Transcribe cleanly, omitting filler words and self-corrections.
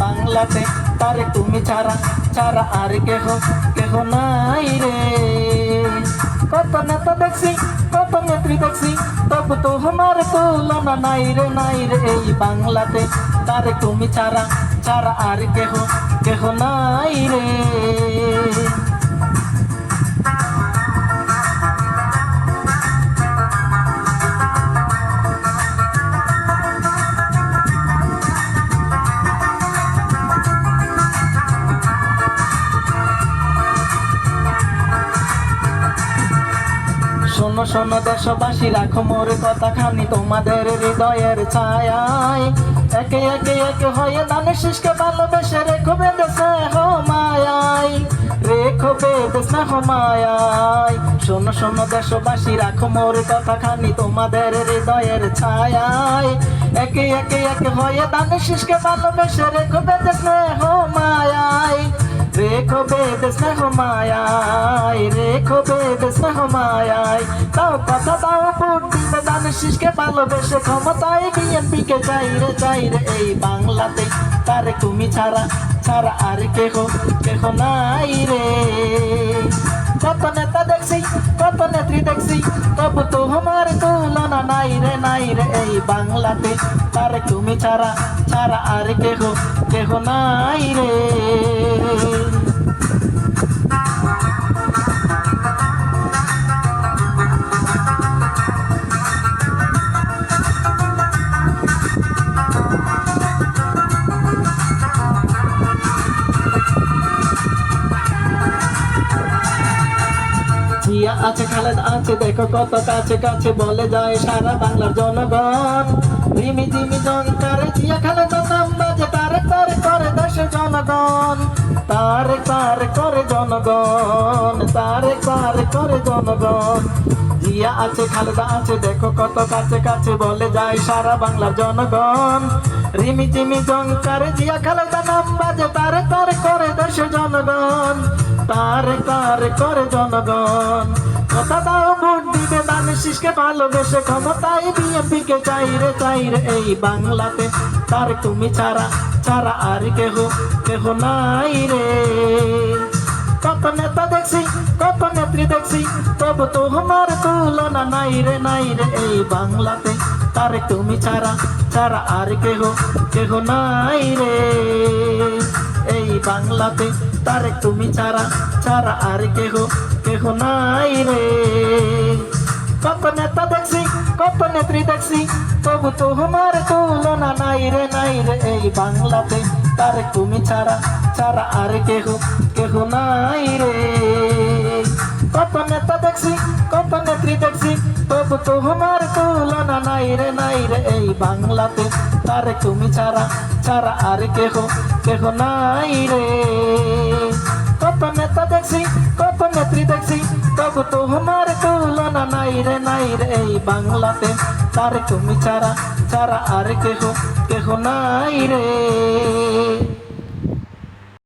বাংলাতে তারে তুমি ছাড়া ছাড়া আর কেহ কেহ নাই রে। কত নেতা দেখছি কত নেত্রী দেখছি তবু তো আমার তুলনা নাই রে নাই রে। এই বাংলাতে তারে তুমি ছাড়া ছাড়া আর কেহ কেহ নাই রে। শোনো শোনো দেশবাসী, রাখো মোর কথা খানি তোমাদের হৃদয়ের ছায়ায়। একে একে একে হয়ে দানের শিষকে ভালোবেসে রেখো বেঁধে স্নেহ মায়ায়, রেখো বেঁধে স্নেহ মায়ায়। শোনো শোনো দেশবাসী, রাখো মোর কথা খানি তোমাদের হৃদয়ের ছায়ায়। একে একে একে হয়ে দানের শিষকে ভালোবেসে রেখো বেঁধে স্নেহ মায়ায়, রেখো বেঁধে স্নেহ মায়ায়, রেখো বেঁধে স্নেহ মায়ায়। তাও কথা দাও ভোট দিবে দানের শিষকে ভালোবেসে ক্ষমতায় বিএনপিকে চাই রে চাই রে। এই বাংলাতে তারে তুমি ছাড়া ছাড়া আর কেহ কেহ নাই রে। কত নেতা দেখছি কত নেত্রী দেখছি তবু তো আমার তুলনা নাই রে নাই রে। এই বাংলাতে তারে তুমি ছাড়া ছাড়া আর কেহ কেহ নাই রে। জিয়া আছে খালেদা আছে দেখো কত কাছে কাছে বলে যায় সারা বাংলার জনগণ। রিমি জিমি জঙ্কারে জিয়া খালেদা নাম বাজে তারে তারে করে দেশের জনগণ, তারে তারে করে জনগণ, তারে তারে করে জনগণ। জিয়া আছে খালেদা আছে দেখো কত কাছে কাছে বলে যায় সারা বাংলার জনগণ। রিমি জিমি জঙ্কারে জিয়া খালেদা নাম বাজে তারে তারে করে দেশের জনগণ, তারে তারে করে জনগণ। কথা দাও ভোট দিবে দানের শিষকে ভালোবেসে ক্ষমতায় বিএনপিকে চাই রে চাই রে। এই বাংলাতে তার তুমি ছাড়া ছাড়া আর কেহ কেহ নাই রে। কত নেতা দেখছি কত নেত্রী দেখছি তবু তো আমার তুলনা নাই রে নাই রে। এই বাংলাতে তার তুমি ছাড়া ছাড়া আর কেহ কেহ নাই রে। এই বাংলাতে তার তুমি ছাড়া ছাড়া আর কেহ কেহ নাই রে। কত নেতা দেখছি কত নেত্রী দেখছি তবু তো আমার তুলনা নাই রে নাই রে। এই বাংলাতে তার তুমি ছাড়া ছাড়া আর কেহ কেহ নাই রে। কত নেতা দেখছি কত নেত্রী দেখছি তবু তো আমার তুলনা নাই রে নাই রে। এই বাংলাতে তার তুমি ছাড়া ছাড়া আর কেহ কেহ নাই রে। কত নেতা দেখছি কত নেত্রী দেখছি তবু তো আমার তুলনা নাই রে নাই রে। এই বাংলাতে তার তুমি ছাড়া ছাড়া আর কেহ কেহ নাই রে।